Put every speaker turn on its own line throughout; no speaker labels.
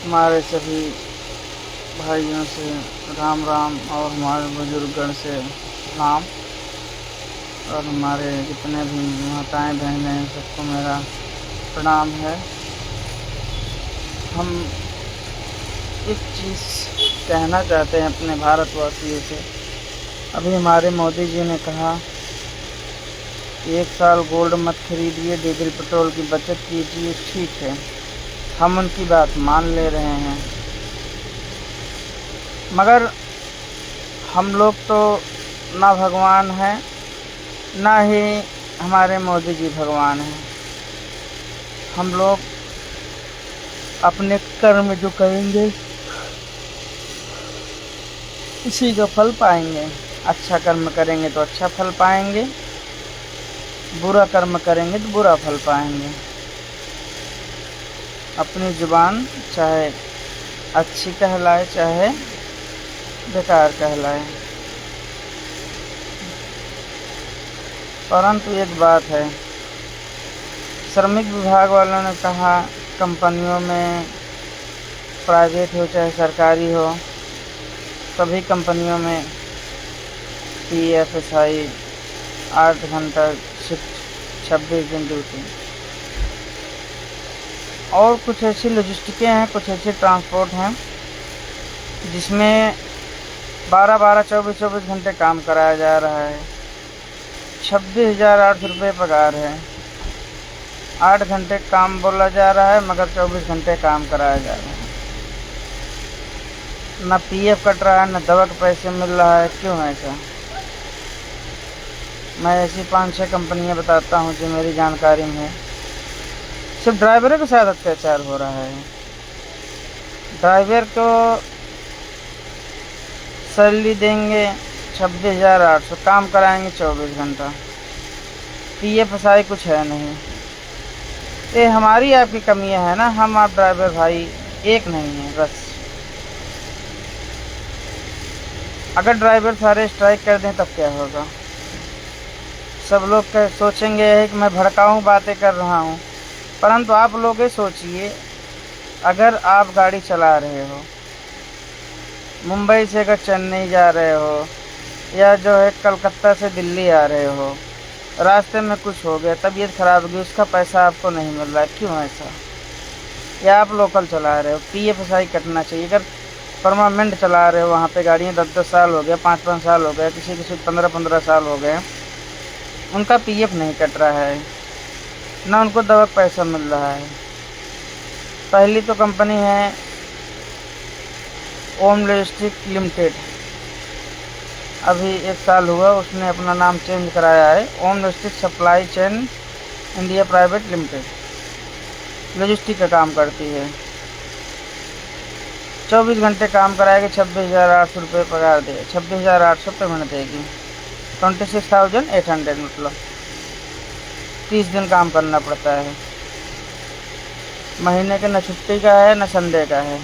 हमारे सभी भाइयों से राम राम और हमारे बुजुर्गगण से प्रणाम। और हमारे जितने भी माताएं बहनें हैं सबको मेरा प्रणाम है। हम एक चीज़ कहना चाहते हैं अपने भारतवासियों से। अभी हमारे मोदी जी ने कहा कि 1 साल गोल्ड मत खरीदिए, डीजल पेट्रोल की बचत कीजिए। ठीक है, हम उनकी बात मान ले रहे हैं, मगर हम लोग तो ना भगवान हैं ना ही हमारे मोदी जी भगवान हैं। हम लोग अपने कर्म जो करेंगे इसी का फल पाएंगे। अच्छा कर्म करेंगे तो अच्छा फल पाएंगे, बुरा कर्म करेंगे तो बुरा फल पाएंगे। अपनी जुबान चाहे अच्छी कहलाए चाहे बेकार कहलाए, परंतु एक बात है, श्रमिक विभाग वालों ने कहा कंपनियों में, प्राइवेट हो चाहे सरकारी हो, सभी कंपनियों में PFSI 8 घंटा शिफ्ट 26 दिन ड्यूटी। और कुछ ऐसी लॉजिस्टिकें हैं, कुछ ऐसे ट्रांसपोर्ट हैं जिसमें 12-12, 24-24 घंटे काम कराया जा रहा है। 26,800 रुपये पगार है। 8 घंटे काम बोला जा रहा है मगर 24 घंटे काम कराया जा रहा है। ना PF कट रहा है, ना दवा के पैसे मिल रहा है। क्यों है ऐसा? मैं ऐसी 5-6 कंपनियां बताता हूं जो मेरी जानकारी में है। सिर्फ ड्राइवरों के साथ अत्याचार हो रहा है। ड्राइवर को सैलरी देंगे 26,800, काम कराएंगे 24 घंटा, PFSI कुछ है नहीं। ये हमारी आपकी कमियां है ना। हम आप ड्राइवर भाई एक नहीं है बस। अगर ड्राइवर सारे स्ट्राइक कर दें तब क्या होगा? सब लोग सोचेंगे है कि मैं भड़काऊँ बातें कर रहा हूँ, परंतु आप लोग ये सोचिए, अगर आप गाड़ी चला रहे हो, मुंबई से अगर चेन्नई जा रहे हो या जो है कलकत्ता से दिल्ली आ रहे हो, रास्ते में कुछ हो गया, तबीयत ख़राब हो गई, उसका पैसा आपको नहीं मिल रहा है। क्यों ऐसा? या आप लोकल चला रहे हो, PFSI कटना चाहिए। अगर परमानेंट चला रहे हो, वहाँ पे गाड़ियाँ 10-10 साल हो गए, 5-5 साल हो गए, किसी 15-15 साल हो गए, उनका PF नहीं कट रहा है, ना उनको दवा का पैसा मिल रहा है। पहली तो कंपनी है ओम लॉजिस्टिक लिमिटेड, अभी 1 साल हुआ, उसने अपना नाम चेंज कराया है, Om logistic supply chain India private limited. Logistic का काम करती है। 24 घंटे काम कराएगी, 26,800 रुपये पगार देगी, 26,800 पेमेंट देगी, 26,800 मतलब 30 दिन काम करना पड़ता है। महीने के न छुट्टी का है न संडे का है।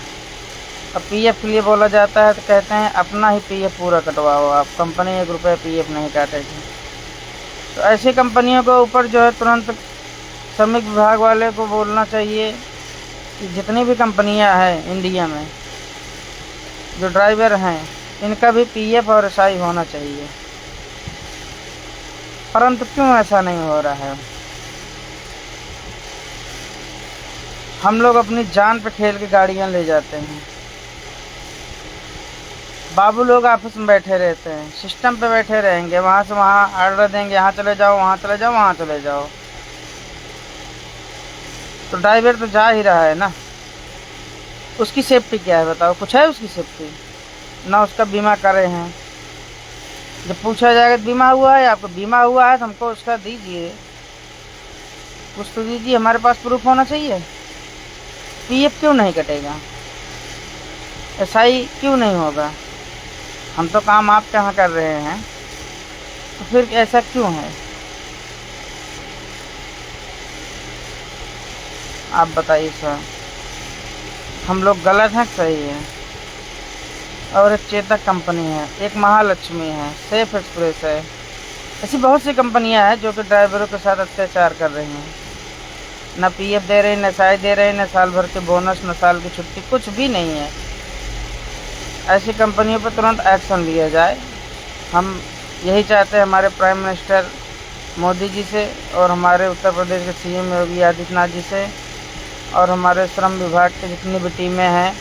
अब PF के लिए बोला जाता है तो कहते हैं अपना ही PF पूरा कटवाओ आप, कंपनी 1 रुपये PF नहीं काटेगी। तो ऐसी कंपनियों को ऊपर जो है तुरंत श्रमिक विभाग वाले को बोलना चाहिए कि जितनी भी कंपनियां हैं इंडिया में, जो ड्राइवर हैं, इनका भी PF और SI होना चाहिए। परंतु क्यों ऐसा नहीं हो रहा है? हम लोग अपनी जान पे खेल के गाड़ियां ले जाते हैं। बाबू लोग ऑफिस में बैठे रहते हैं, सिस्टम पे बैठे रहेंगे, वहाँ से वहाँ ऑर्डर देंगे, यहाँ चले जाओ, वहाँ चले जाओ, वहाँ चले जाओ। तो ड्राइवर तो जा ही रहा है ना, उसकी सेफ्टी क्या है बताओ? कुछ है उसकी सेफ्टी? ना उसका बीमा करे हैं। जब पूछा जाएगा बीमा हुआ है, आपको बीमा हुआ है तो हमको उसका दीजिए, कुछ तो दीजिए, हमारे पास प्रूफ होना चाहिए। PF क्यों नहीं कटेगा? SI क्यों नहीं होगा? हम तो काम आप कहाँ कर रहे हैं, तो फिर ऐसा क्यों है? आप बताइए सर, हम लोग गलत हैं सही है? और एक चेतक कंपनी है, एक महालक्ष्मी है, सेफ एक्सप्रेस है, ऐसी बहुत सी कंपनियां हैं जो कि ड्राइवरों के साथ अत्याचार कर रही हैं। ना पीएफ दे रहे, न SI दे रहे, न साल भर के बोनस, न साल की छुट्टी, कुछ भी नहीं है। ऐसी कंपनियों पर तुरंत एक्शन लिया जाए। हम यही चाहते हैं हमारे प्राइम मिनिस्टर मोदी जी से और हमारे उत्तर प्रदेश के CM योगी आदित्यनाथ जी से और हमारे श्रम विभाग के जितनी भी टीमें हैं,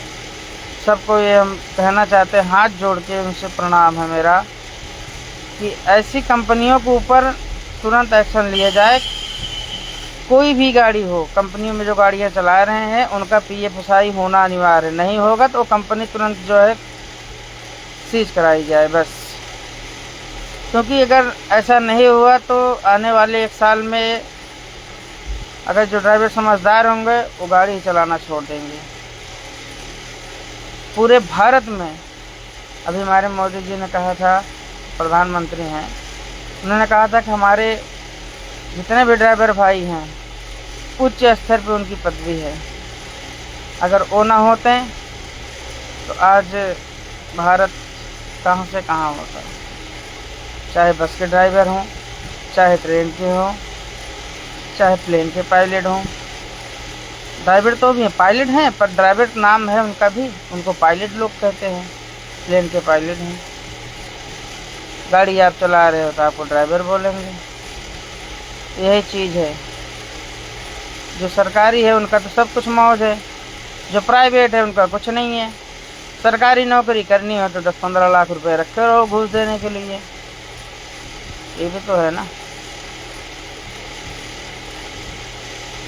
सबको ये हम कहना चाहते हैं, हाथ जोड़ के उनसे प्रणाम है मेरा, कि ऐसी कंपनियों के ऊपर तुरंत एक्शन लिया जाए। कोई भी गाड़ी हो, कंपनियों में जो गाड़ियां चला रहे हैं उनका PF SI होना अनिवार्य, नहीं होगा तो कंपनी तुरंत जो है सीज कराई जाए बस। क्योंकि अगर ऐसा नहीं हुआ तो आने वाले 1 साल में अगर जो ड्राइवर समझदार होंगे वो गाड़ी ही चलाना छोड़ देंगे। पूरे भारत में अभी हमारे मोदी जी ने कहा था, प्रधानमंत्री हैं, उन्होंने कहा था कि हमारे जितने भी ड्राइवर भाई हैं उच्च स्तर पे उनकी पदवी है। अगर वो ना होते तो आज भारत कहाँ से कहाँ होता। चाहे बस के ड्राइवर हों, चाहे ट्रेन के हों, चाहे प्लेन के पायलट हों। ड्राइवर तो भी हैं, पायलट हैं, पर ड्राइवर नाम है उनका भी, उनको पायलट लोग कहते हैं, प्लेन के पायलट हैं। गाड़ी आप चला रहे हो तो आपको ड्राइवर बोलेंगे। यही चीज़ है। जो सरकारी है उनका तो सब कुछ मौज है, जो प्राइवेट है उनका कुछ नहीं है। सरकारी नौकरी करनी हो तो 10-15 लाख रुपए रखे रहो घूस देने के लिए, ये भी तो है ना।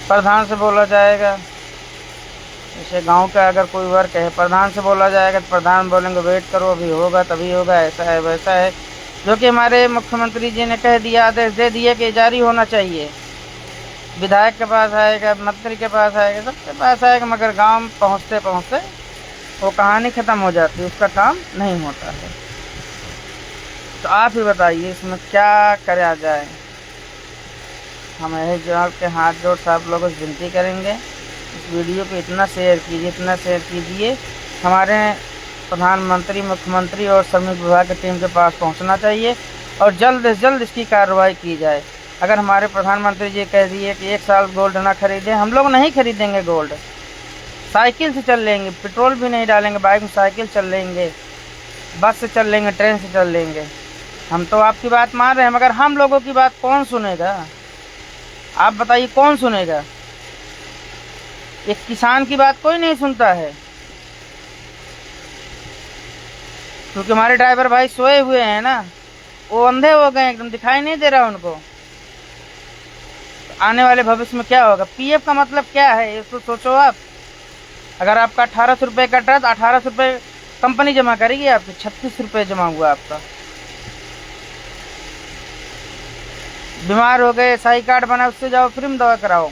प्रधान से बोला जाएगा, जैसे गांव का अगर कोई वर्क है, प्रधान से बोला जाएगा तो प्रधान बोलेंगे वेट करो, अभी होगा तभी होगा, ऐसा है वैसा है। जो कि हमारे मुख्यमंत्री जी ने कह दिया, आदेश दे दिया कि जारी होना चाहिए। विधायक के पास आएगा, मंत्री के पास आएगा, सबके पास आएगा, मगर गांव पहुंचते पहुंचते वो कहानी ख़त्म हो जाती है, उसका काम नहीं होता है। तो आप ही बताइए इसमें क्या करा जाए। हम यही जो आपके हाथ जोड़ सब लोगों से विनती करेंगे, इस वीडियो को इतना शेयर कीजिए, इतना शेयर कीजिए, हमारे प्रधानमंत्री, मुख्यमंत्री और श्रमिक विभाग की टीम के पास पहुंचना चाहिए और जल्द से जल्द इसकी कार्रवाई की जाए। अगर हमारे प्रधानमंत्री जी कह दिए कि 1 साल गोल्ड ना खरीदें, हम लोग नहीं खरीदेंगे गोल्ड, साइकिल से चल लेंगे, पेट्रोल भी नहीं डालेंगे, बाइक में साइकिल चल लेंगे, बस से चल लेंगे, ट्रेन से चल लेंगे। हम तो आपकी बात मान रहे हैं, मगर हम लोगों की बात कौन सुनेगा? आप बताइए कौन सुनेगा? एक किसान की बात कोई नहीं सुनता है, क्योंकि हमारे ड्राइवर भाई सोए हुए हैं ना, वो अंधे हो गए, एकदम दिखाई नहीं दे रहा उनको। आने वाले भविष्य में क्या होगा? PF का मतलब क्या है ये तो सोचो आप। अगर आपका 1800 रुपये कट रहा है तो 1800 रुपये कंपनी जमा करेगी, आपके 36 रुपये जमा हुआ आपका। बीमार हो गए, SI कार्ड बना, उससे जाओ फ्री में दवा कराओ।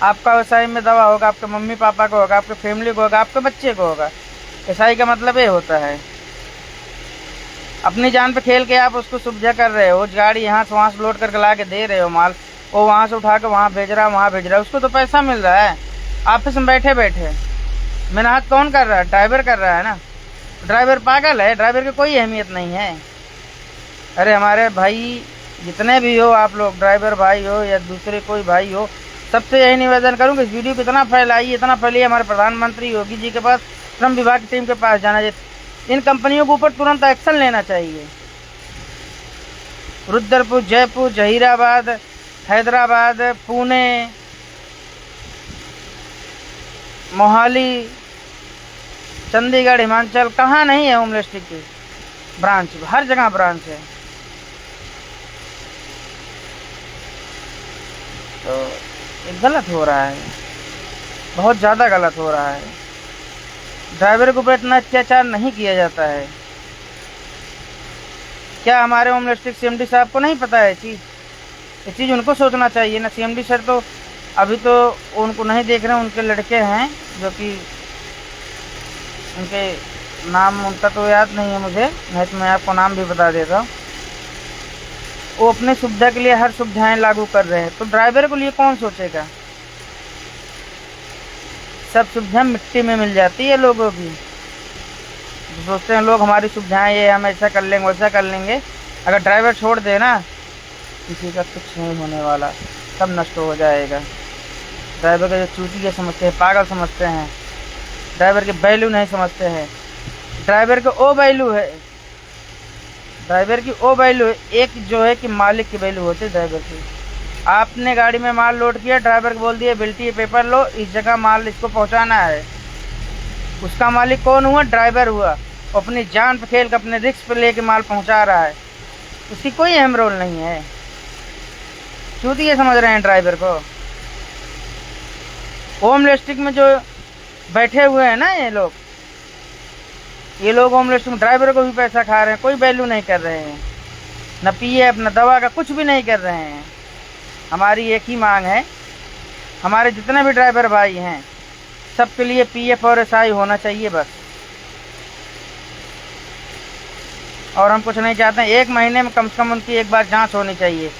आपका SI में दवा होगा, आपके मम्मी पापा को होगा, आपके फैमिली को होगा, आपके बच्चे को होगा। SI का मतलब ये होता है। अपनी जान पे खेल के आप उसको सुविधा कर रहे हो, गाड़ी यहाँ से वहाँ से लोड करके ला के दे रहे हो माल, वो वहाँ से उठा के वहाँ भेज रहा है, वहाँ भेज रहा है, उसको तो पैसा मिल रहा है। ऑफिस में बैठे बैठे मेहनत कौन कर रहा है? ड्राइवर कर रहा है ना। ड्राइवर पागल है? ड्राइवर की कोई अहमियत नहीं है। अरे हमारे भाई जितने भी हो, आप लोग ड्राइवर भाई हो या दूसरे कोई भाई हो, सबसे यही निवेदन करूँ कि इस वीडियो को इतना फैलाइए, इतना फैलिए, हमारे प्रधानमंत्री योगी जी के पास, श्रम विभाग की टीम के पास जाना चाहिए। इन कंपनियों के ऊपर तुरंत एक्शन लेना चाहिए। रुद्रपुर, जयपुर, जहीराबाद, हैदराबाद, पुणे, मोहाली, चंडीगढ़, हिमाचल, कहाँ नहीं है होमलिस्टिक की ब्रांच? हर जगह ब्रांच है। तो ये गलत हो रहा है, बहुत ज़्यादा गलत हो रहा है। ड्राइवर के ऊपर इतना अत्याचार नहीं किया जाता है। क्या हमारे होमलिस्टिक CMD साहब को नहीं पता है चीज़? ये चीज़ उनको सोचना चाहिए ना। CMD सर तो अभी तो उनको नहीं देख रहे हैं, उनके लड़के हैं जो कि, उनके नाम उनका तो याद नहीं है मुझे, नहीं तो मैं आपको नाम भी बता देता हूँ। वो अपनी सुविधा के लिए हर सुविधाएं लागू कर रहे हैं, तो ड्राइवर के लिए कौन सोचेगा? सब सुविधाएं मिट्टी में मिल जाती है लोगों की। सोचते हैं लोग हमारी सुविधाएं ये, हम ऐसा कर लेंगे वैसा कर लेंगे। अगर ड्राइवर छोड़ दे ना, किसी का कुछ नहीं होने वाला, सब नष्ट हो जाएगा। ड्राइवर का जो चूतिया समझते हैं, पागल समझते हैं, ड्राइवर की वैल्यू नहीं समझते हैं। ड्राइवर की ओ वैल्यू है, ड्राइवर की ओ वैल्यू है, एक जो है कि मालिक की वैल्यू होती है ड्राइवर की। आपने गाड़ी में माल लोड किया, ड्राइवर को बोल दिया बिल्टी पेपर लो, इस जगह माल इसको पहुंचाना है। उसका मालिक कौन हुआ? ड्राइवर हुआ। अपनी जान पे खेल कर अपने रिस्क पे लेके माल पहुंचा रहा है, उसकी कोई अहम रोल नहीं है। चूतिया समझ रहे हैं ड्राइवर को। होम लिस्टिक में जो बैठे हुए हैं ना ये लोग होम लिस्टिक में ड्राइवर को भी पैसा खा रहे हैं, कोई वैल्यू नहीं कर रहे हैं, न पीएफ न दवा का कुछ भी नहीं कर रहे हैं। हमारी एक ही मांग है, हमारे जितने भी ड्राइवर भाई हैं सबके लिए पीएफ और एसआई होना चाहिए बस। और हम कुछ नहीं चाहते हैं, 1 महीने में कम से कम उनकी एक बार जांच होनी चाहिए,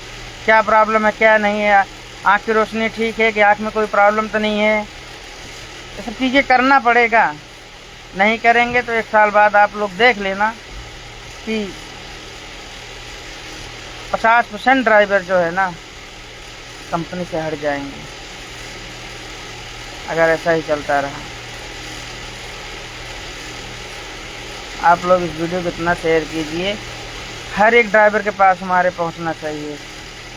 क्या प्रॉब्लम है क्या नहीं है, आँख की रोशनी ठीक है कि आँख में कोई प्रॉब्लम तो नहीं है। ये सब चीज़ें करना पड़ेगा, नहीं करेंगे तो 1 साल बाद आप लोग देख लेना कि 50% ड्राइवर जो है ना कंपनी से हट जाएंगे, अगर ऐसा ही चलता रहा। आप लोग इस वीडियो को इतना शेयर कीजिए, हर एक ड्राइवर के पास हमारे पहुंचना चाहिए,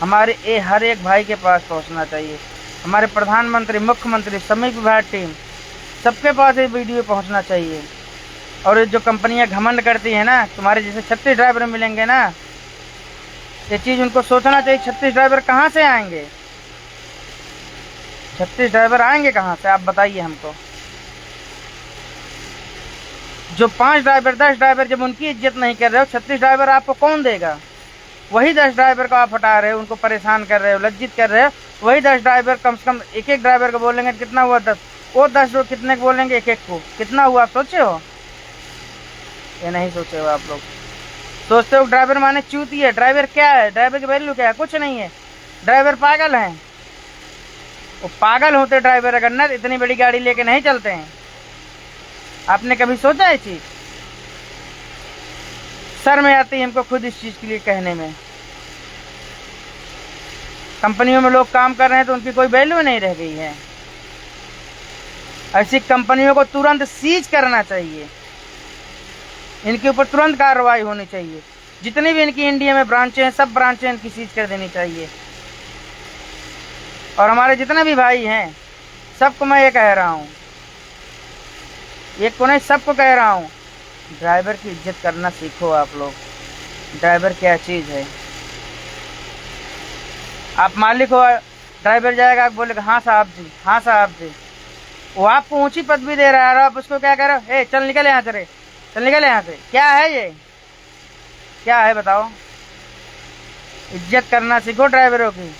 हमारे हर एक भाई के पास पहुंचना चाहिए, हमारे प्रधानमंत्री, मुख्यमंत्री, सभी विभाग टीम सबके पास ये वीडियो पहुंचना चाहिए। और ये जो कंपनियां घमंड करती हैं ना, तुम्हारे जैसे 36 ड्राइवर मिलेंगे ना, ये चीज़ उनको सोचना चाहिए। 36 ड्राइवर कहाँ से आएंगे? 36 ड्राइवर आएंगे कहाँ से, आप बताइए हमको। जो 5 ड्राइवर 10 ड्राइवर जब उनकी इज्जत नहीं कर रहे हो, 36 ड्राइवर आपको कौन देगा? वही 10 ड्राइवर को आप हटा रहे हो, उनको परेशान कर रहे हो, लज्जित कर रहे हो। वही 10 ड्राइवर कम से कम एक ड्राइवर को बोलेंगे कितना हुआ 10, वो 10 लोग कितने को बोलेंगे एक को कितना हुआ, आप सोचे हो? ये नहीं सोचे हो आप लोग। सोचते हो ड्राइवर माने चूती है। ड्राइवर क्या है? ड्राइवर की वैल्यू क्या है? कुछ नहीं है। ड्राइवर पागल हैं, वो पागल होते ड्राइवर अगर ना इतनी बड़ी गाड़ी लेके नहीं चलते हैं। आपने कभी सोचा है चीज? शर्म आती है हमको खुद इस चीज के लिए कहने में। कंपनियों में लोग काम कर रहे हैं तो उनकी कोई वैल्यू नहीं रह गई है। ऐसी कंपनियों को तुरंत सीज करना चाहिए, इनके ऊपर तुरंत कार्रवाई होनी चाहिए। जितनी भी इनकी इंडिया में ब्रांचें हैं, सब ब्रांचें इनकी सीज कर देनी चाहिए। और हमारे जितने भी भाई हैं सबको मैं ये कह रहा हूँ, एक को नहीं सबको कह रहा हूँ, ड्राइवर की इज्जत करना सीखो आप लोग। ड्राइवर क्या चीज़ है? आप मालिक हो, ड्राइवर जाएगा आप बोलेगा हाँ साहब जी, हाँ साहब जी, वो आपको ऊंची पदवी दे रहा है और आप उसको क्या कह रहे हो? ए चल निकल यहाँ से रे, चल निकल यहाँ से। क्या है ये? क्या है बताओ? इज्जत करना सीखो ड्राइवरों की।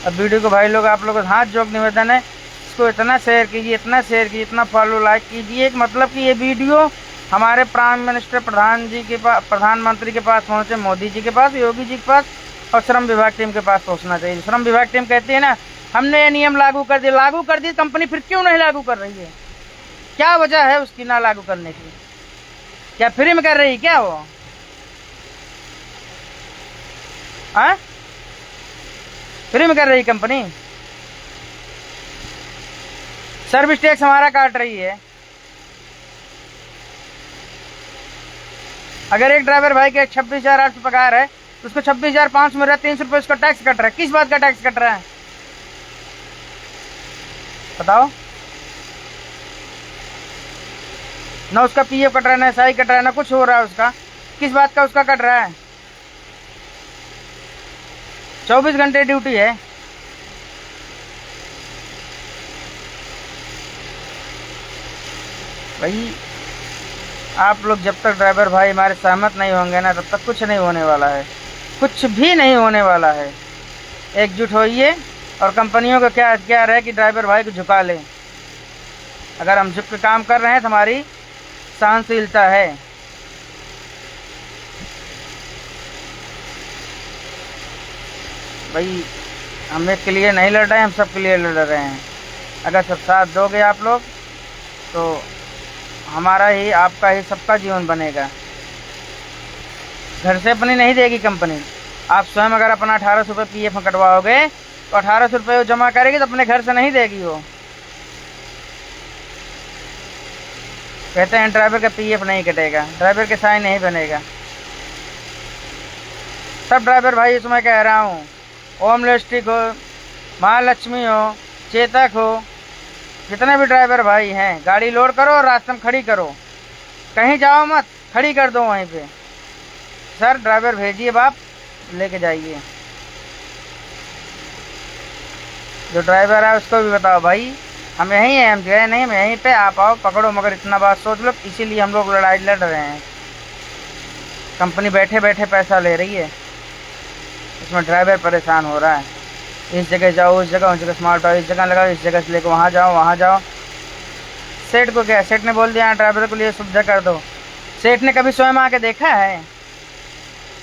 अब वीडियो को भाई लोग आप लोगों को हाथ जोड़ निवेदन है, इसको इतना शेयर कीजिए, इतना शेयर कीजिए, इतना फॉलो लाइक कीजिए, मतलब कि ये वीडियो हमारे प्राइम मिनिस्टर प्रधानमंत्री के पास पहुँचे, मोदी जी के पास, योगी जी के पास और श्रम विभाग टीम के पास पहुँचना चाहिए। श्रम विभाग टीम कहती है ना हमने ये नियम लागू कर दिए, लागू कर दिए, कंपनी फिर क्यों नहीं लागू कर रही है? क्या वजह है उसकी ना लागू करने की? क्या फ्री में कर रही है क्या वो? फ्री में कर रही कंपनी? सर्विस टैक्स हमारा काट रही है। अगर एक ड्राइवर भाई के 26,800 पगार है तो उसको 26,500 में 300 रुपये उसका टैक्स कट रहा है। किस बात का टैक्स कट रहा है बताओ? ना उसका पीएफ कट रहा है, ना एसआई कट रहा है, ना कुछ हो रहा है उसका। किस बात का उसका कट रहा है? 24 घंटे ड्यूटी है। भाई आप लोग जब तक ड्राइवर भाई हमारे सहमत नहीं होंगे ना, तब तक कुछ नहीं होने वाला है, कुछ भी नहीं होने वाला है। एकजुट होइए और कंपनियों को क्या रहे कि ड्राइवर भाई को झुका लें। अगर हम झुक के काम कर रहे हैं तो हमारी सहनशीलता है। भाई हम एक के लिए नहीं लड़ रहे हैं, हम सबके लिए लड़ रहे हैं। अगर सब साथ दोगे आप लोग तो हमारा ही, आपका ही, सबका जीवन बनेगा। घर से अपनी नहीं देगी कंपनी, आप स्वयं अगर अपना 1800 रुपये पीएफ में कटवाओगे तो 1800 रुपये वो जमा करेगी तो अपने घर से नहीं देगी वो। कहते हैं ड्राइवर का पीएफ नहीं कटेगा, ड्राइवर के साइन नहीं बनेगा। सब ड्राइवर भाई इसमें कह रहा हूँ, ओम लॉजिस्टिक हो, महालक्ष्मी हो, चेतक हो, जितने भी ड्राइवर भाई हैं, गाड़ी लोड करो और रास्ते में खड़ी करो, कहीं जाओ मत, खड़ी कर दो वहीं पे। सर ड्राइवर भेजिए, बाप लेके जाइए। जो ड्राइवर है उसको भी बताओ भाई हम यहीं हैं, हम गए नहीं, हम यहीं पे, आप आओ पकड़ो। मगर इतना बात सोच लो, इसीलिए हम लोग लड़ाई लड़ रहे हैं। कंपनी बैठे बैठे पैसा ले रही है, इसमें ड्राइवर परेशान हो रहा है। इस जगह जाओ, उस जगह, उस जगह स्मार्ट आओ, इस जगह लगाओ, इस जगह से लेकर वहाँ जाओ, वहाँ जाओ। सेठ को क्या, सेठ ने बोल दिया ड्राइवर को लिए सुविधा कर दो। सेठ ने कभी स्वयं आके देखा है?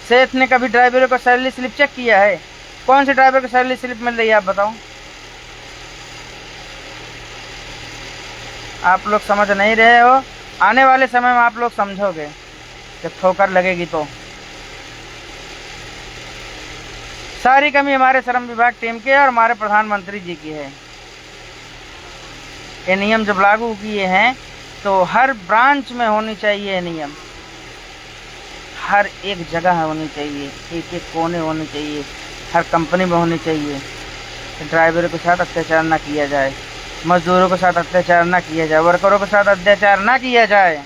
सेठ ने कभी ड्राइवर को सैलरी स्लिप चेक किया है? कौन से ड्राइवर को सैलरी स्लिप मिल रही है आप बताओ? आप लोग समझ नहीं रहे हो, आने वाले समय में आप लोग समझोगे जब ठोकर लगेगी तो। सारी कमी हमारे श्रम विभाग टीम की और हमारे प्रधानमंत्री जी की है। ये नियम जब लागू किए हैं तो हर ब्रांच में होनी चाहिए ये नियम, हर एक जगह होनी चाहिए, एक एक कोने होनी चाहिए, हर कंपनी में होनी चाहिए। ड्राइवरों के साथ अत्याचार ना किया जाए, मजदूरों के साथ अत्याचार ना किया जाए, वर्करों के साथ अत्याचार ना किया जाए।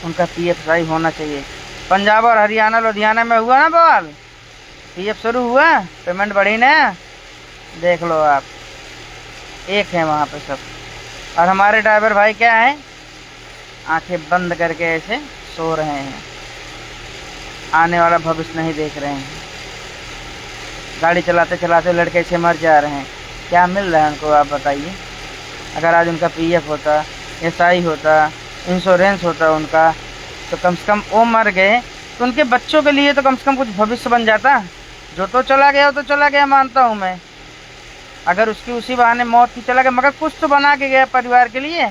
उनका पीएफ सही होना चाहिए। पंजाब और हरियाणा लुधियाना में हुआ ना बवाल, पीएफ शुरू हुआ, पेमेंट बढ़ी ना, देख लो आप, एक है वहाँ पे सब। और हमारे ड्राइवर भाई क्या हैं, आंखें बंद करके ऐसे सो रहे हैं, आने वाला भविष्य नहीं देख रहे हैं। गाड़ी चलाते चलाते लड़के से मर जा रहे हैं। क्या मिल रहा है उनको आप बताइए? अगर आज उनका पीएफ होता, एसआई होता, इंश्योरेंस होता उनका, तो कम से कम वो मर गए तो उनके बच्चों के लिए तो कम से कम कुछ भविष्य बन जाता। जो तो चला गया वो तो चला गया, मानता हूँ मैं, अगर उसकी उसी बहाने मौत की चला गया, मगर कुछ तो बना के गया परिवार के लिए।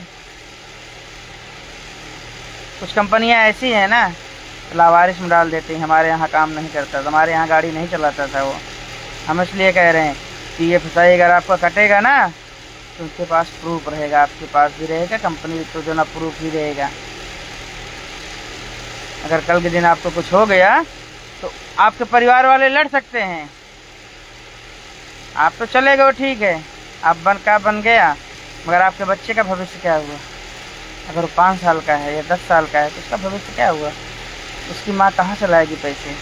कुछ कंपनियां ऐसी हैं ना, लावारिस में डाल देती हैं। हमारे यहाँ काम नहीं करता था, हमारे यहाँ गाड़ी नहीं चलाता था वो। हम इसलिए कह रहे हैं पीएफ सही अगर आपका कटेगा ना तो उनके पास प्रूफ रहेगा, आपके पास भी रहेगा, कंपनी तो जो ना प्रूफ ही रहेगा। अगर कल के दिन आपको कुछ हो गया तो आपके परिवार वाले लड़ सकते हैं। आप तो चले गए ठीक है, आप बन गया, मगर आपके बच्चे का भविष्य क्या हुआ? अगर वो 5 साल का है या 10 साल का है तो उसका भविष्य क्या हुआ? उसकी माँ कहाँ से लाएगी पैसे?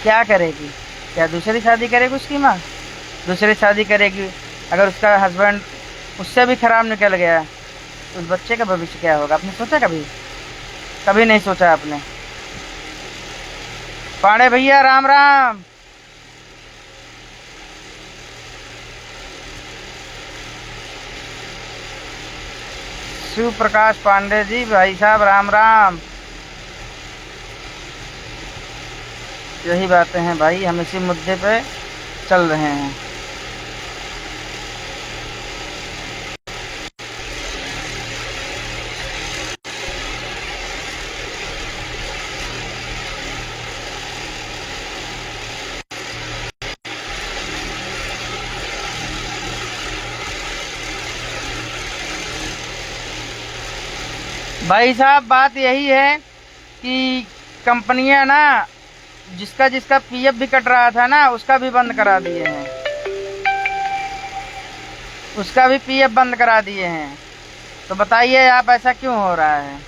क्या करेगी? क्या दूसरी शादी करेगी उसकी माँ? दूसरी शादी करेगी। अगर उसका हस्बैंड उससे भी खराब निकल गया तो उस बच्चे का भविष्य क्या होगा? आपने सोचा कभी? कभी नहीं सोचा आपने। पांडे भैया राम राम। शिव प्रकाश पांडे जी भाई साहब राम राम। यही बातें हैं भाई, हम इसी मुद्दे पे चल रहे हैं। भाई साहब बात यही है कि कंपनियां ना जिसका जिसका पीएफ भी कट रहा था ना उसका भी बंद करा दिए हैं, उसका भी पीएफ बंद करा दिए हैं। तो बताइए आप ऐसा क्यों हो रहा है?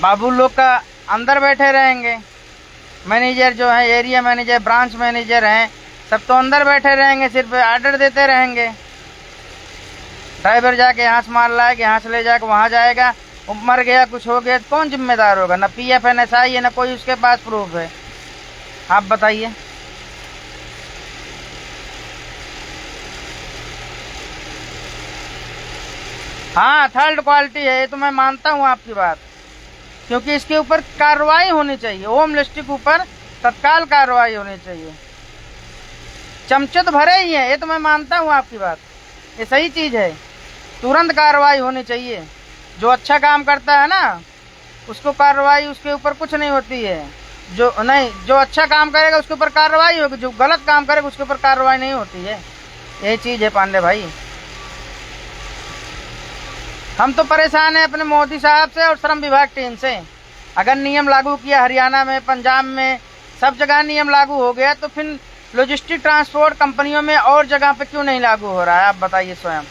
बाबू लोग का अंदर बैठे रहेंगे, मैनेजर जो है, एरिया मैनेजर, ब्रांच मैनेजर हैं, सब तो अंदर बैठे रहेंगे, सिर्फ ऑर्डर देते रहेंगे। ड्राइवर जाके यहाँ से माल लाएगा, यहाँ से ले जाके वहाँ जाएगा, मर गया कुछ हो गया तो कौन जिम्मेदार होगा? ना पीएफ है, ना एसआई है, ना कोई उसके पास प्रूफ है। आप बताइए। हाँ थर्ड क्वालिटी है, ये तो मैं मानता हूँ आपकी बात, क्योंकि इसके ऊपर कार्रवाई होनी चाहिए। ओम लिस्टिक के ऊपर तत्काल कार्रवाई होनी चाहिए। चमचे तो भरे ही हैं, ये तो मैं मानता हूँ आपकी बात, ये सही चीज़ है, तुरंत कार्रवाई होनी चाहिए। जो अच्छा काम करता है ना उसको कार्रवाई उसके ऊपर कुछ नहीं होती है। जो अच्छा काम करेगा उसके ऊपर कार्रवाई होगी, जो गलत काम करेगा उसके ऊपर कार्रवाई नहीं होती है। यही चीज़ है पांडे भाई। हम तो परेशान हैं अपने मोदी साहब से और श्रम विभाग टीम से। अगर नियम लागू किया हरियाणा में, पंजाब में, सब जगह नियम लागू हो गया, तो फिर लॉजिस्टिक ट्रांसपोर्ट कंपनियों में और जगह पे क्यों नहीं लागू हो रहा है, आप बताइए स्वयं।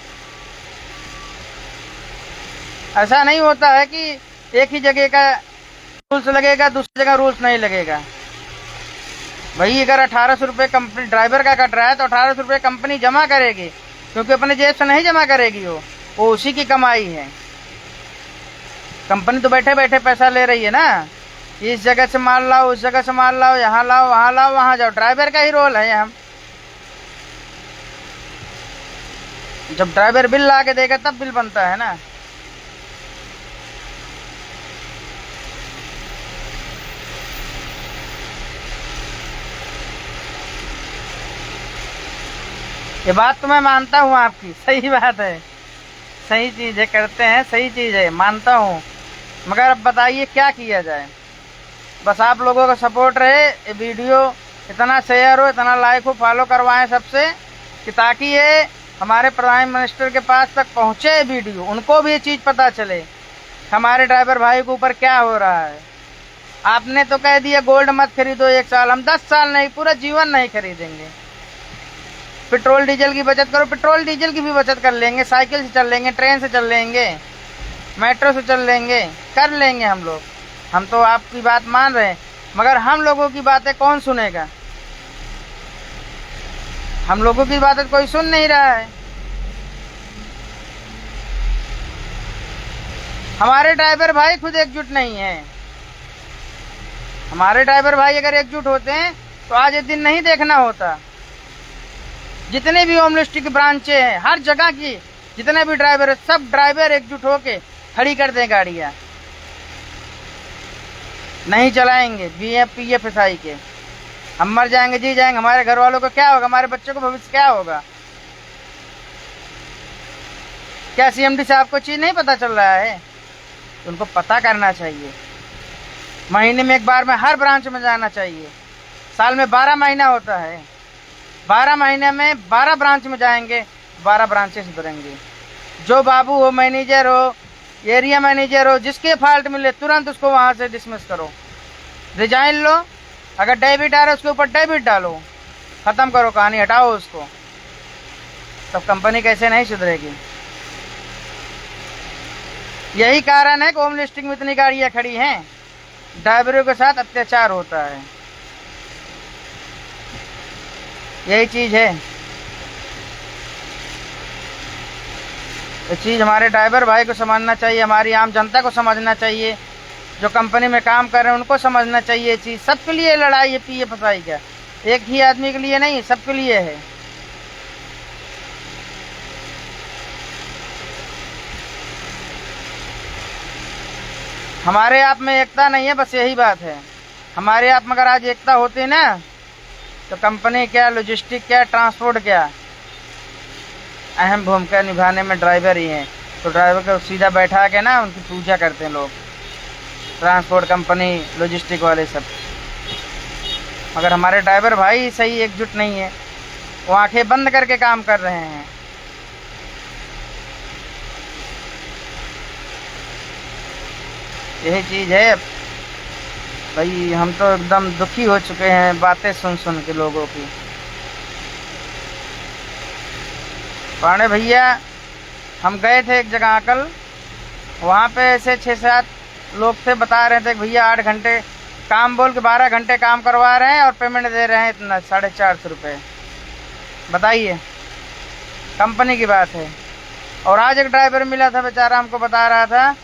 ऐसा नहीं होता है कि एक ही जगह का रूल्स लगेगा, दूसरी जगह रूल्स नहीं लगेगा। भाई अगर 1800 रुपये कंपनी ड्राइवर का कट रहा है तो 1800 रुपये कंपनी जमा करेगी, क्योंकि अपने जेब से नहीं जमा करेगी, वो उसी की कमाई है। कंपनी तो बैठे बैठे पैसा ले रही है ना, इस जगह से माल लाओ, उस जगह से माल लाओ, यहाँ लाओ, वहाँ लाओ, वहाँ जाओ। ड्राइवर का ही रोल है। हम जब ड्राइवर बिल ला के देगा तब बिल बनता है ना। ये बात तो मैं मानता हूँ आपकी, सही बात है, सही चीज़ है, करते हैं, सही चीज़ है, मानता हूँ। मगर अब बताइए क्या किया जाए। बस आप लोगों का सपोर्ट रहे, ये वीडियो इतना शेयर हो, इतना लाइक हो, फॉलो करवाएं सबसे, कि ताकि ये हमारे प्राइम मिनिस्टर के पास तक पहुँचे वीडियो, उनको भी ये चीज़ पता चले हमारे ड्राइवर भाई के ऊपर क्या हो रहा है। आपने तो कह दिया गोल्ड मत खरीदो 1 साल, हम 10 साल नहीं, पूरा जीवन नहीं खरीदेंगे। पेट्रोल डीजल की बचत करो, पेट्रोल डीजल की भी बचत कर लेंगे, साइकिल से चल लेंगे, ट्रेन से चल लेंगे, मेट्रो से चल लेंगे, कर लेंगे हम लोग। हम तो आपकी बात मान रहे हैं, मगर हम लोगों की बातें कौन सुनेगा? हम लोगों की बातें कोई सुन नहीं रहा है। हमारे ड्राइवर भाई खुद एकजुट नहीं है। हमारे ड्राइवर भाई अगर एकजुट होते हैं तो आज ये दिन नहीं देखना होता। जितने भी होमलिस्टिक ब्रांचें हैं, हर जगह की जितने भी ड्राइवर है, सब ड्राइवर एकजुट होके खड़ी कर दें गाड़ियाँ, नहीं चलाएंगे PFSI के। हम मर जाएंगे, जी जाएंगे, हमारे घर वालों को क्या होगा, हमारे बच्चों को भविष्य क्या होगा? क्या CMD साहब को चीज़ नहीं पता चल रहा है? उनको पता करना चाहिए। महीने में एक बार में हर ब्रांच में जाना चाहिए। साल में 12 महीना होता है, 12 महीने में 12 ब्रांच में जाएंगे, 12 ब्रांचेस भरेंगे। जो बाबू हो, मैनेजर हो, एरिया मैनेजर हो, जिसके फॉल्ट मिले तुरंत उसको वहाँ से डिसमिस करो, रिजाइन लो। अगर डेबिट आ रहा है उसके ऊपर डेबिट डालो, ख़त्म करो कहानी, हटाओ उसको। तब कंपनी कैसे नहीं सुधरेगी? यही कारण है कि होम लिस्टिंग में इतनी गाड़ियाँ खड़ी हैं, ड्राइवरों के साथ अत्याचार होता है। यही चीज़ है। ये चीज़ हमारे ड्राइवर भाई को समझना चाहिए, हमारी आम जनता को समझना चाहिए, जो कंपनी में काम कर रहे हैं उनको समझना चाहिए। ये चीज़ सबके लिए लड़ाई है PFSI का, एक ही आदमी के लिए नहीं, सबके लिए है। हमारे आप में एकता नहीं है, बस यही बात है। हमारे आप में अगर आज एकता होती ना, तो कंपनी क्या, लॉजिस्टिक क्या, ट्रांसपोर्ट क्या, अहम भूमिका निभाने में ड्राइवर ही हैं। तो ड्राइवर को सीधा बैठा के ना उनकी पूजा करते हैं लोग, ट्रांसपोर्ट कंपनी, लॉजिस्टिक वाले सब। मगर हमारे ड्राइवर भाई सही एकजुट नहीं है, वो आंखें बंद करके काम कर रहे हैं। यही चीज़ है भाई। हम तो एकदम दुखी हो चुके हैं बातें सुन सुन के लोगों की। पांडे भैया, हम गए थे एक जगह कल, वहाँ पे ऐसे 6-7 लोग थे, बता रहे थे कि भैया 8 घंटे काम बोल के 12 घंटे काम करवा रहे हैं और पेमेंट दे रहे हैं इतना 450 रुपये। बताइए, कंपनी की बात है। और आज एक ड्राइवर मिला था, बेचारा हमको बता रहा था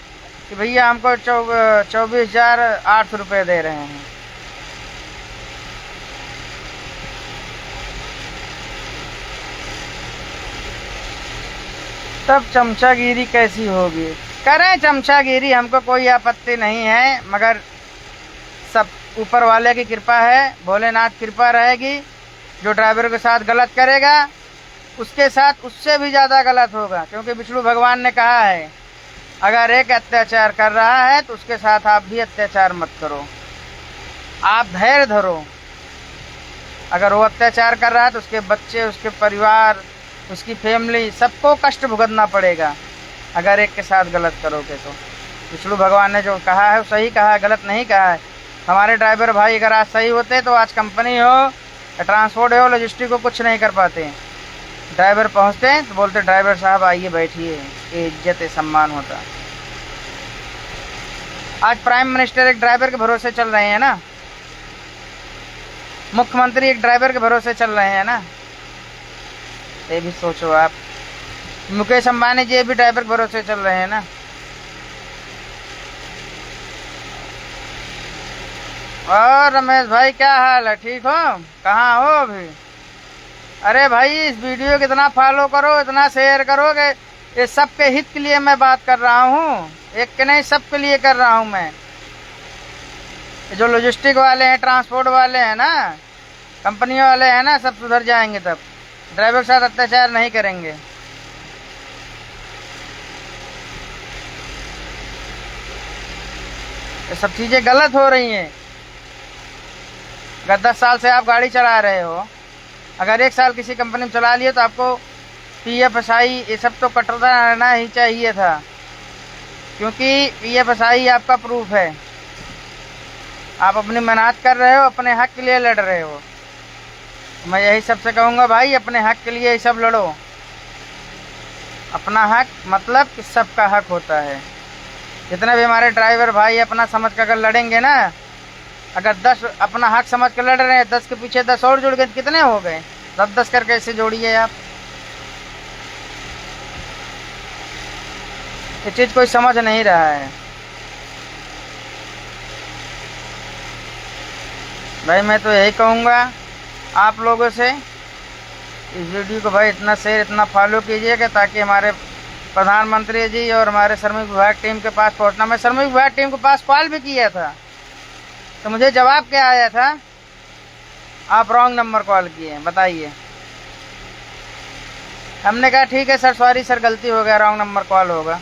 कि भैया हमको 24,800 रुपये दे रहे हैं। तब चमचागिरी कैसी होगी? करें चमचागिरी, हमको कोई आपत्ति नहीं है, मगर सब ऊपर वाले की कृपा है, भोलेनाथ कृपा रहेगी। जो ड्राइवर के साथ गलत करेगा उसके साथ उससे भी ज़्यादा गलत होगा, क्योंकि विष्णु भगवान ने कहा है अगर एक अत्याचार कर रहा है तो उसके साथ आप भी अत्याचार मत करो, आप धैर्य धरो। अगर वो अत्याचार कर रहा है तो उसके बच्चे, उसके परिवार, उसकी फैमिली, सबको कष्ट भुगतना पड़ेगा अगर एक के साथ गलत करोगे तो। विष्णु भगवान ने जो कहा है वो सही कहा है, गलत नहीं कहा है। हमारे ड्राइवर भाई अगर आज सही होते तो आज कंपनी हो या ट्रांसपोर्ट हो, लॉजिस्टिक को कुछ नहीं कर पाते। ड्राइवर पहुंचते हैं तो बोलते ड्राइवर साहब आइए बैठिए, ये इज्जत है, सम्मान होता। आज प्राइम मिनिस्टर एक ड्राइवर के भरोसे चल रहे हैं ना, मुख्यमंत्री एक ड्राइवर के भरोसे चल रहे हैं ना। ये भी सोचो आप, मुकेश अंबानी जी भी ड्राइवर के भरोसे चल रहे हैं ना। और रमेश भाई क्या हाल है, ठीक हो? कहाँ हो अभी? अरे भाई इस वीडियो को इतना फॉलो करो, इतना शेयर करो कि ये सबके हित के लिए मैं बात कर रहा हूँ, एक के नहीं सबके लिए कर रहा हूँ मैं। जो लॉजिस्टिक वाले हैं, ट्रांसपोर्ट वाले हैं ना, कंपनियों वाले हैं ना, सब सुधर जाएंगे तब ड्राइवर के साथ अत्याचार नहीं करेंगे। ये सब चीज़ें गलत हो रही हैं। अगर 10 साल से आप गाड़ी चला रहे हो, अगर 1 साल किसी कंपनी में चला लिए तो आपको PFSI ये सब तो कटता रहना ही चाहिए था, क्योंकि PFSI आपका प्रूफ है। आप अपनी मेहनत कर रहे हो, अपने हक के लिए लड़ रहे हो। मैं यही सबसे कहूँगा भाई, अपने हक के लिए ही सब लड़ो। अपना हक मतलब कि सबका हक होता है। जितने भी हमारे ड्राइवर भाई अपना समझ कर अगर लड़ेंगे ना, अगर 10 अपना हक समझ कर लड़ रहे हैं, 10 के पीछे 10 और जुड़ गए तो कितने हो गए? 10-10 करके ऐसे जोड़िए आप। ये चीज़ कोई समझ नहीं रहा है भाई। मैं तो यही कहूँगा आप लोगों से, इस वीडियो को भाई इतना शेयर, इतना फॉलो कीजिएगा ताकि हमारे प्रधानमंत्री जी और हमारे श्रमिक विभाग टीम के पास पहुँचना। मैं श्रमिक विभाग टीम के पास कॉल भी किया था तो मुझे जवाब क्या आया था, आप रॉन्ग नंबर कॉल किए, बताइए। हमने कहा ठीक है सर, सॉरी सर, गलती हो गया, रॉन्ग नंबर कॉल होगा।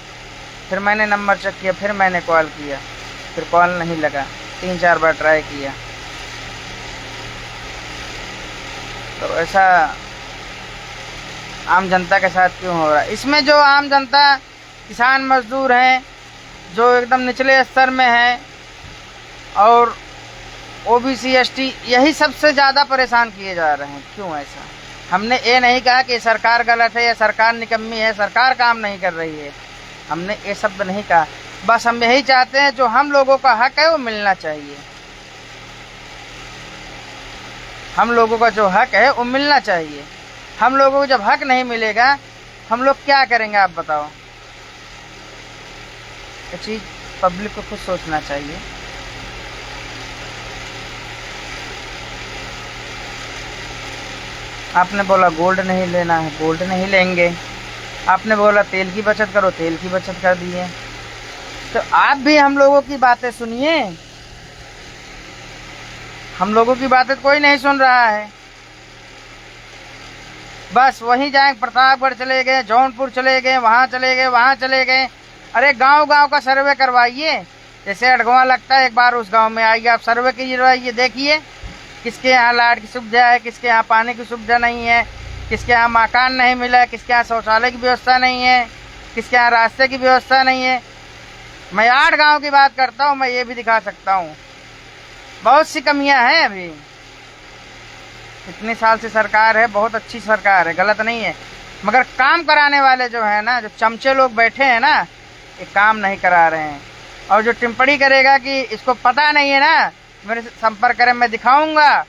फिर मैंने नंबर चेक किया, फिर मैंने कॉल किया, फिर कॉल नहीं लगा, 3-4 बार ट्राई किया। तो ऐसा आम जनता के साथ क्यों हो रहा है? इसमें जो आम जनता, किसान मजदूर हैं, जो एकदम निचले स्तर में हैं, और OBC ST, यही सबसे ज़्यादा परेशान किए जा रहे हैं। क्यों ऐसा? हमने ये नहीं कहा कि सरकार गलत है या सरकार निकम्मी है, सरकार काम नहीं कर रही है, हमने ये शब्द नहीं कहा। बस हम यही चाहते हैं जो हम लोगों का हक है वो मिलना चाहिए। हम लोगों का जो हक है वो मिलना चाहिए। हम लोगों को जब हक नहीं मिलेगा हम लोग क्या करेंगे आप बताओ? ये चीज़ पब्लिक को खुद सोचना चाहिए। आपने बोला गोल्ड नहीं लेना है, गोल्ड नहीं लेंगे। आपने बोला तेल की बचत करो, तेल की बचत कर दिए। तो आप भी हम लोगों की बातें सुनिए। हम लोगों की बातें कोई नहीं सुन रहा है। बस वहीं जाए, प्रतापगढ़ चले गए, जौनपुर चले गए, वहाँ चले गए, वहाँ चले गए। अरे गांव गांव का सर्वे करवाइए। जैसे अड़गवा लगता है, एक बार उस गांव में आइए, आप सर्वे कीजिए, देखिए किसके यहाँ लाइट की सुविधा है, किसके यहाँ पानी की सुविधा नहीं है, किसके यहाँ मकान नहीं मिला है, किसके यहाँ शौचालय की व्यवस्था नहीं है, किसके यहाँ रास्ते की व्यवस्था नहीं है। मैं 8 गांव की बात करता हूँ, मैं ये भी दिखा सकता हूँ। बहुत सी कमियां हैं अभी। इतने साल से सरकार है, बहुत अच्छी सरकार है, गलत नहीं है, मगर काम कराने वाले जो है ना, जो चमचे लोग बैठे हैं ना, ये काम नहीं करा रहे हैं। और जो टिप्पणी करेगा कि इसको पता नहीं है ना, मेरे से संपर्क करें, मैं दिखाऊंगा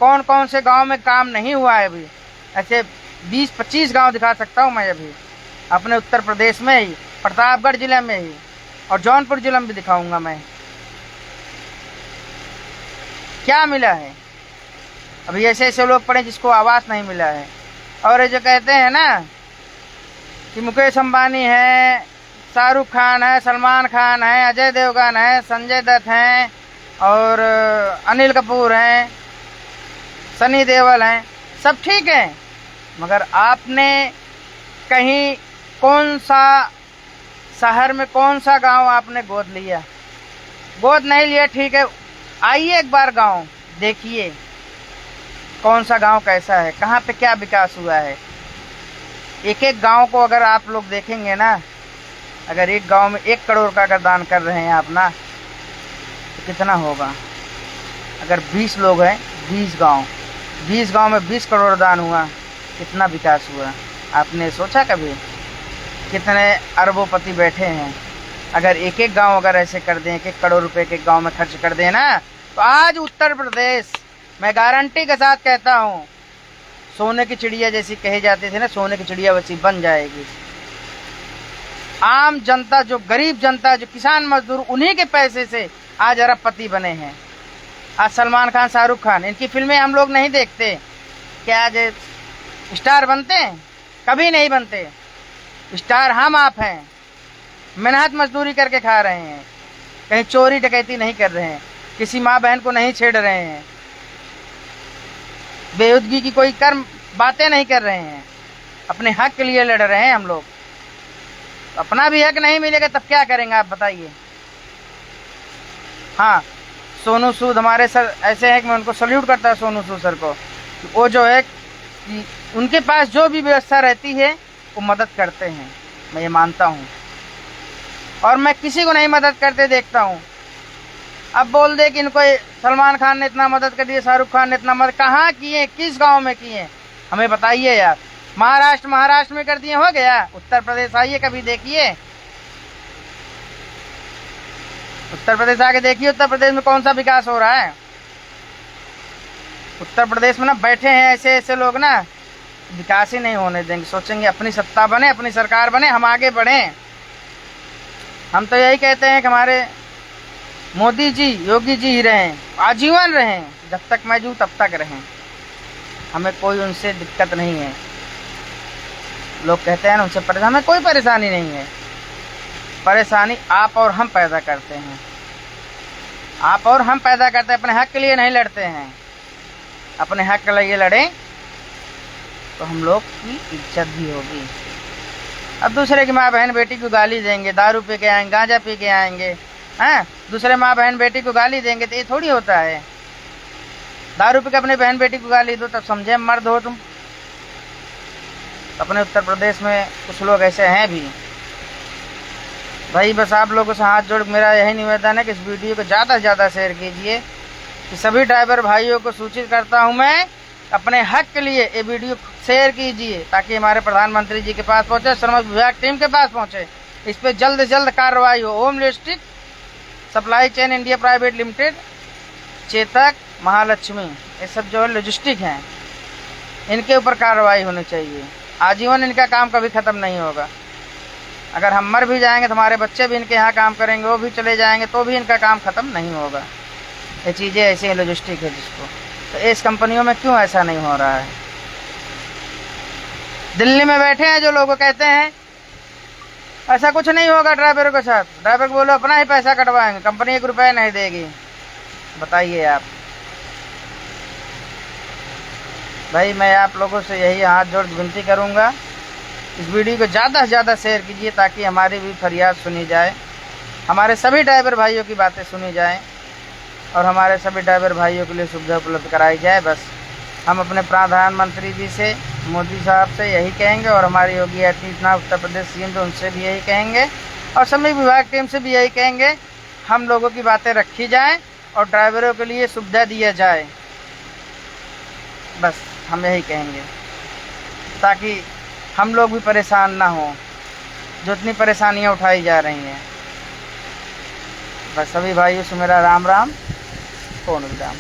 कौन कौन से गांव में काम नहीं हुआ है अभी। ऐसे 20-25 गांव दिखा सकता हूं मैं अभी अपने उत्तर प्रदेश में ही, प्रतापगढ़ जिले में ही, और जौनपुर जिले में भी दिखाऊंगा मैं क्या मिला है। अभी ऐसे ऐसे लोग पड़े जिसको आवास नहीं मिला है। और ये जो कहते हैं ना कि मुकेश अंबानी है, शाहरुख खान है, सलमान खान है, अजय देवगन है, संजय दत्त हैं, और अनिल कपूर हैं, सनी देओल हैं, सब ठीक है, मगर आपने कहीं कौन सा शहर में कौन सा गांव आपने गोद लिया? गोद नहीं लिया, ठीक है, आइए एक बार गांव देखिए कौन सा गांव कैसा है, कहाँ पे क्या विकास हुआ है। एक एक गांव को अगर आप लोग देखेंगे ना, अगर एक गांव में 1 करोड़ का अगर दान कर रहे हैं आप ना, तो कितना होगा? अगर 20 लोग हैं, 20 गांव में 20 करोड़ दान हुआ, कितना विकास हुआ? आपने सोचा कभी? कितने अरबोपति बैठे हैं। अगर एक एक गांव अगर ऐसे कर दें, 1 करोड़ रुपए के गांव में खर्च कर दें ना, तो आज उत्तर प्रदेश, मैं गारंटी के साथ कहता हूँ, सोने की चिड़िया जैसी कही जाती थी ना, सोने की चिड़िया वैसी बन जाएगी। आम जनता, जो गरीब जनता, जो किसान मजदूर, उन्हीं के पैसे से आज अरबपति बने हैं। आज सलमान खान, शाहरुख खान, इनकी फिल्में हम लोग नहीं देखते, क्या आज स्टार बनते हैं? कभी नहीं बनते। स्टार हम आप हैं, मेहनत मजदूरी करके खा रहे हैं, कहीं चोरी डकैती नहीं कर रहे हैं, किसी माँ बहन को नहीं छेड़ रहे हैं, बेहुदगी की कोई कर्म बातें नहीं कर रहे हैं, अपने हक के लिए लड़ रहे हैं हम लोग। अपना भी हक नहीं मिलेगा तब क्या करेंगे आप बताइए? हाँ, सोनू सूद हमारे सर ऐसे हैं कि मैं उनको सल्यूट करता हूँ, सोनू सूद सर को। वो जो है कि उनके पास जो भी व्यवस्था रहती है वो मदद करते हैं, मैं ये मानता हूँ, और मैं किसी को नहीं मदद करते देखता हूँ। अब बोल दे कि इनको सलमान खान ने इतना मदद कर दिया, शाहरुख खान ने इतना मदद, कहाँ किए, किस गांव में किए, हमें बताइए यार। महाराष्ट्र में कर दिए, हो गया? उत्तर प्रदेश आइए कभी देखिए, उत्तर प्रदेश आके देखिए, उत्तर प्रदेश में कौन सा विकास हो रहा है। उत्तर प्रदेश में ना बैठे हैं ऐसे ऐसे लोग ना, विकास ही नहीं होने देंगे, सोचेंगे अपनी सत्ता बने, अपनी सरकार बने, हम आगे बढ़ें। हम तो यही कहते हैं कि हमारे मोदी जी, योगी जी ही रहें, आजीवन रहें, जब तक मैं जूँ तब तक रहें, हमें कोई उनसे दिक्कत नहीं है। लोग कहते हैं ना उनसे परेशान, हमें कोई परेशानी नहीं है। परेशानी आप और हम पैदा करते हैं, आप और हम पैदा करते हैं, अपने हक के लिए नहीं लड़ते हैं। अपने हक के लिए लड़ें तो हम लोग की इज्जत भी होगी। अब दूसरे की माँ बहन बेटी को गाली देंगे, दारू पी के आएंगे, गांजा पी के आएंगे, हैं, दूसरे माँ बहन बेटी को गाली देंगे, तो ये थोड़ी होता है। दारू पी के अपने बहन बेटी को गाली दो तब समझे मर्द हो तुम। अपने उत्तर प्रदेश में कुछ लोग ऐसे हैं भी। भाई बस आप लोगों से हाथ जोड़ मेरा यही निवेदन है कि इस वीडियो को ज़्यादा से ज़्यादा शेयर कीजिए, कि सभी ड्राइवर भाइयों को सूचित करता हूं मैं, अपने हक के लिए ये वीडियो शेयर कीजिए, ताकि हमारे प्रधानमंत्री जी के पास पहुंचे, श्रम विभाग टीम के पास पहुंचे, इस पर जल्द से जल्द कार्रवाई हो। Home logistic supply chain India private limited, Chetak, Mahalakshmi, ये सब जो है लॉजिस्टिक हैं, इनके ऊपर कार्रवाई होनी चाहिए। आजीवन इनका काम कभी ख़त्म नहीं होगा। अगर हम मर भी जाएंगे तो हमारे बच्चे भी इनके यहाँ काम करेंगे, वो भी चले जाएंगे तो भी इनका काम ख़त्म नहीं होगा। ये चीज़ें ऐसी हैं, लॉजिस्टिक है जिसको, तो इस कंपनियों में क्यों ऐसा नहीं हो रहा है? दिल्ली में बैठे हैं जो लोग कहते हैं ऐसा कुछ नहीं होगा ड्राइवरों के साथ, ड्राइवर को बोलो अपना ही पैसा कटवाएंगे, कंपनी 1 रुपया नहीं देगी। बताइए आप। भाई मैं आप लोगों से यही हाथ जोड़ विनती करूंगा, इस वीडियो को ज़्यादा से ज़्यादा शेयर कीजिए, ताकि हमारी भी फरियाद सुनी जाए, हमारे सभी ड्राइवर भाइयों की बातें सुनी जाए, और हमारे सभी ड्राइवर भाइयों के लिए सुविधा उपलब्ध कराई जाए। बस हम अपने प्रधानमंत्री जी से, मोदी साहब से यही कहेंगे, और हमारे योगी आदित्यनाथ उत्तर प्रदेश सीएम जो, उनसे भी यही कहेंगे, और सभी विभाग टीम से भी यही कहेंगे, हम लोगों की बातें रखी जाएं और ड्राइवरों के लिए सुविधा दिया जाए। बस हम यही कहेंगे, ताकि हम लोग भी परेशान ना हों, जो इतनी परेशानियां उठाई जा रही हैं। बस सभी भाइयों से मेरा राम राम, पूर्ण विराम।